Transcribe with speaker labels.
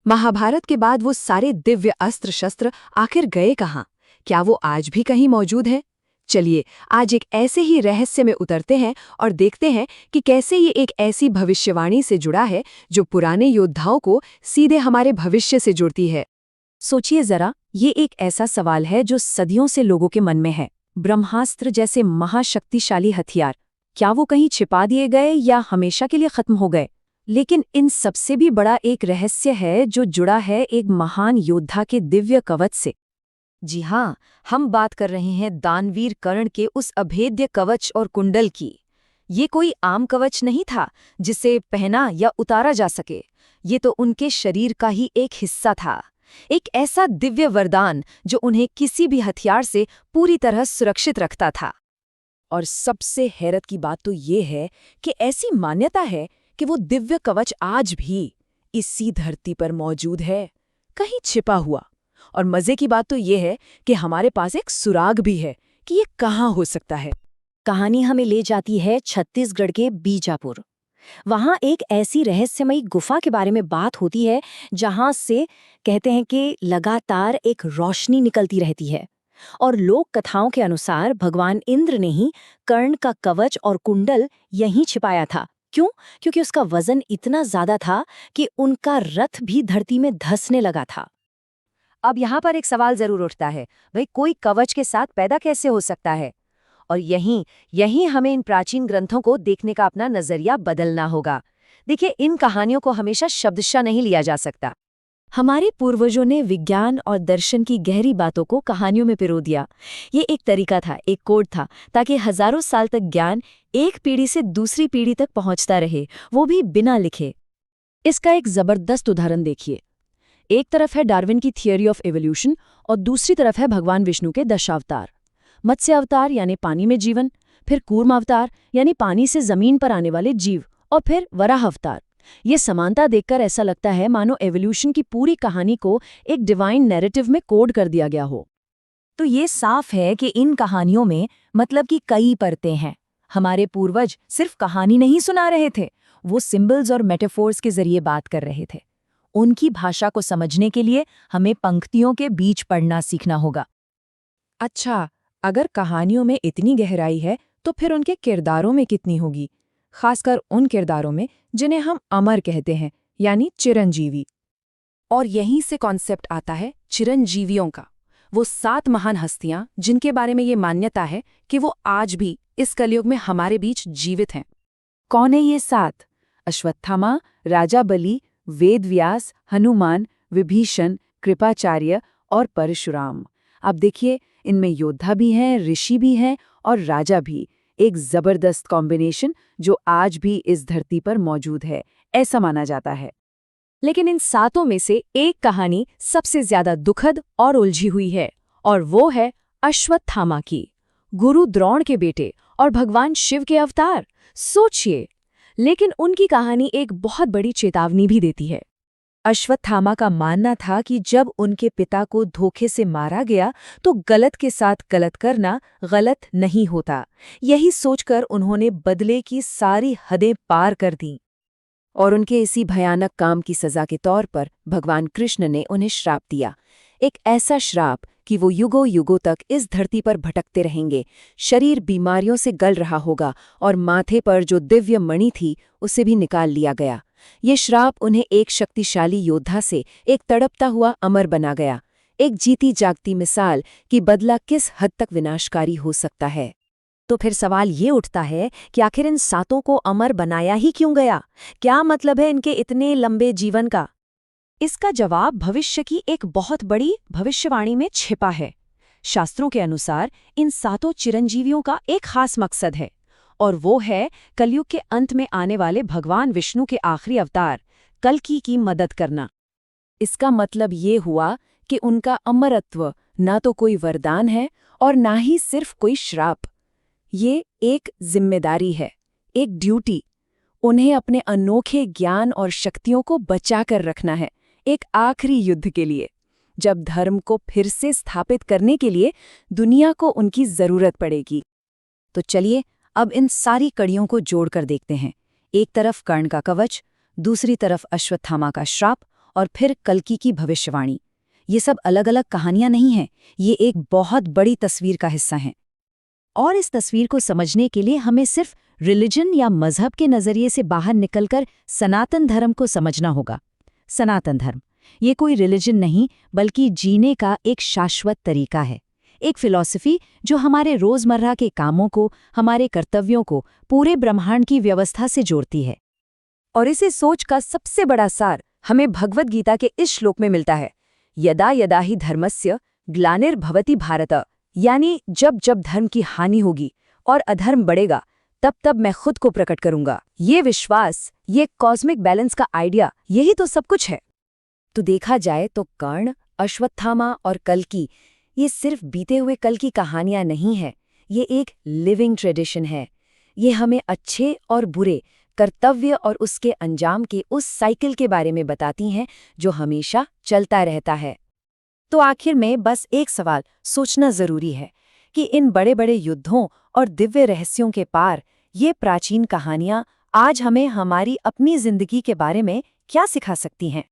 Speaker 1: महाभारत के बाद वो सारे दिव्य अस्त्र शस्त्र आखिर गए कहाँ? क्या वो आज भी कहीं मौजूद हैं? चलिए आज एक ऐसे ही रहस्य में उतरते हैं और देखते हैं कि कैसे ये एक ऐसी भविष्यवाणी से जुड़ा है जो पुराने योद्धाओं को सीधे हमारे भविष्य से जुड़ती है।
Speaker 2: सोचिए जरा, ये एक ऐसा सवाल है जो सदियों से लोगों के मन में है। ब्रह्मास्त्र जैसे महाशक्तिशाली हथियार, क्या वो कहीं छिपा दिए गए या हमेशा के लिए खत्म हो गए? लेकिन इन सबसे भी बड़ा एक रहस्य है जो जुड़ा है एक महान योद्धा के दिव्य कवच से। जी हाँ, हम बात कर रहे हैं दानवीर कर्ण के उस अभेद्य कवच और कुंडल की। ये कोई आम कवच नहीं था जिसे पहना या उतारा जा सके। ये तो उनके शरीर का ही एक हिस्सा था, एक ऐसा दिव्य वरदान जो उन्हें किसी भी हथियार से पूरी तरह सुरक्षित रखता था। और सबसे हैरत की बात तो ये है कि ऐसी मान्यता है कि वो दिव्य कवच आज भी इसी धरती पर मौजूद है, कहीं छिपा हुआ। और मजे की बात तो ये है कि हमारे पास एक सुराग भी है कि ये कहाँ हो सकता है। कहानी हमें ले जाती है छत्तीसगढ़ के बीजापुर। वहाँ एक ऐसी रहस्यमयी गुफा के बारे में बात होती है जहाँ से कहते हैं कि लगातार एक रोशनी निकलती रहती है। और लोक कथाओं के अनुसार भगवान इंद्र ने ही कर्ण का कवच और कुंडल यहीं छिपाया था। क्यों? क्योंकि उसका वजन इतना ज्यादा था कि उनका रथ भी धरती में धंसने लगा था। अब यहाँ पर एक सवाल जरूर उठता है, भाई कोई कवच के साथ पैदा कैसे हो सकता है? और यहीं हमें इन प्राचीन ग्रंथों को देखने का अपना नजरिया बदलना होगा। देखिए, इन कहानियों को हमेशा शब्दशः नहीं लिया जा सकता। हमारे पूर्वजों ने विज्ञान और दर्शन की गहरी बातों को कहानियों में पिरो दिया। ये एक तरीका था, एक कोड था, ताकि हजारों साल तक ज्ञान एक पीढ़ी से दूसरी पीढ़ी तक पहुंचता रहे, वो भी बिना लिखे। इसका एक जबरदस्त उदाहरण देखिए। एक तरफ है डार्विन की थियरी ऑफ एवोल्यूशन और दूसरी तरफ है भगवान विष्णु के दशावतार। मत्स्य अवतार यानी पानी में जीवन, फिर कूर्म अवतार यानी पानी से जमीन पर आने वाले जीव, और फिर वराह अवतार। ये समानता देखकर ऐसा लगता है मानो एवोल्यूशन की पूरी कहानी को एक डिवाइन नैरेटिव में कोड कर दिया गया हो। तो ये साफ है कि इन कहानियों में मतलब की कई परतें हैं। हमारे पूर्वज सिर्फ कहानी नहीं सुना रहे थे, वो सिंबल्स और मेटाफोर्स के जरिए बात कर रहे थे। उनकी भाषा को समझने के लिए हमें पंक्तियों के बीच पढ़ना सीखना होगा। अच्छा, अगर कहानियों में इतनी गहराई है तो फिर उनके किरदारों में कितनी होगी, खासकर उन किरदारों में जिन्हें हम अमर कहते हैं, यानी चिरंजीवी। और यहीं से कॉन्सेप्ट आता है चिरंजीवियों का, वो 7 महान हस्तियां जिनके बारे में ये मान्यता है कि वो आज भी इस कलयुग में हमारे बीच जीवित हैं। कौन है ये 7? अश्वत्थामा, राजा बलि, वेदव्यास, हनुमान, विभीषण, कृपाचार्य और परशुराम। अब देखिए, इनमें योद्धा भी हैं, ऋषि भी हैं और राजा भी। एक जबरदस्त कॉम्बिनेशन जो आज भी इस धरती पर मौजूद है, ऐसा माना जाता है। लेकिन इन 7 में से एक कहानी सबसे ज्यादा दुखद और उलझी हुई है, और वो है अश्वत्थामा की। गुरु द्रोण के बेटे और भगवान शिव के अवतार। सोचिए, लेकिन उनकी कहानी एक बहुत बड़ी चेतावनी भी देती है। अश्वत्थामा का मानना था कि जब उनके पिता को धोखे से मारा गया तो गलत के साथ गलत करना गलत नहीं होता। यही सोचकर उन्होंने बदले की सारी हदें पार कर दीं। और उनके इसी भयानक काम की सजा के तौर पर भगवान कृष्ण ने उन्हें श्राप दिया। एक ऐसा श्राप कि वो युगों युगों तक इस धरती पर भटकते रहेंगे, शरीर बीमारियों से गल रहा होगा और माथे पर जो दिव्य मणि थी उसे भी निकाल लिया गया। ये श्राप उन्हें एक शक्तिशाली योद्धा से एक तड़पता हुआ अमर बना गया, एक जीती जागती मिसाल कि बदला किस हद तक विनाशकारी हो सकता है। तो फिर सवाल ये उठता है कि आखिर इन 7 को अमर बनाया ही क्यों गया? क्या मतलब है इनके इतने लंबे जीवन का? इसका जवाब भविष्य की एक बहुत बड़ी भविष्यवाणी में छिपा है। शास्त्रों के अनुसार इन 7 चिरंजीवियों का एक खास मकसद है, और वो है कलयुग के अंत में आने वाले भगवान विष्णु के आखिरी अवतार कल्कि की मदद करना। इसका मतलब ये हुआ कि उनका अमरत्व ना तो कोई वरदान है और ना ही सिर्फ कोई श्राप। ये एक जिम्मेदारी है, एक ड्यूटी। उन्हें अपने अनोखे ज्ञान और शक्तियों को बचाकर रखना है, एक आखिरी युद्ध के लिए, जब धर्म को फिर से स्थापित करने के लिए दुनिया को उनकी जरूरत पड़ेगी। तो चलिए अब इन सारी कड़ियों को जोड़कर देखते हैं। एक तरफ कर्ण का कवच, दूसरी तरफ अश्वत्थामा का श्राप और फिर कल्कि की भविष्यवाणी। ये सब अलग-अलग कहानियां नहीं हैं, ये एक बहुत बड़ी तस्वीर का हिस्सा हैं। और इस तस्वीर को समझने के लिए हमें सिर्फ रिलीजन या मजहब के नजरिए से बाहर निकलकर सनातन धर्म को समझना होगा। सनातन धर्म ये कोई रिलीजन नहीं, बल्कि जीने का एक शाश्वत तरीका है, एक फिलॉसफी जो हमारे रोजमर्रा के कामों को, हमारे कर्तव्यों को पूरे ब्रह्मांड की व्यवस्था से जोड़ती है। और इसे सोच का सबसे बड़ा सार हमें भगवद गीता के इस श्लोक में मिलता है, यदा यदा ही धर्मस्य ग्लानिर्भवति भारत, यानी जब जब धर्म की हानि होगी और अधर्म बढ़ेगा, तब तब मैं खुद को प्रकट करूंगा। ये विश्वास, ये कॉस्मिक बैलेंस का आइडिया, यही तो सब कुछ है। तो देखा जाए तो कर्ण, अश्वत्थामा और कल्कि ये सिर्फ बीते हुए कल की कहानियां नहीं है, ये एक लिविंग ट्रेडिशन है। ये हमें अच्छे और बुरे, कर्तव्य और उसके अंजाम के उस साइकिल के बारे में बताती हैं जो हमेशा चलता रहता है। तो आखिर में बस एक सवाल सोचना जरूरी है कि इन बड़े बड़े युद्धों और दिव्य रहस्यों के पार ये प्राचीन कहानियां आज हमें हमारी अपनी जिंदगी के बारे में क्या सिखा सकती हैं।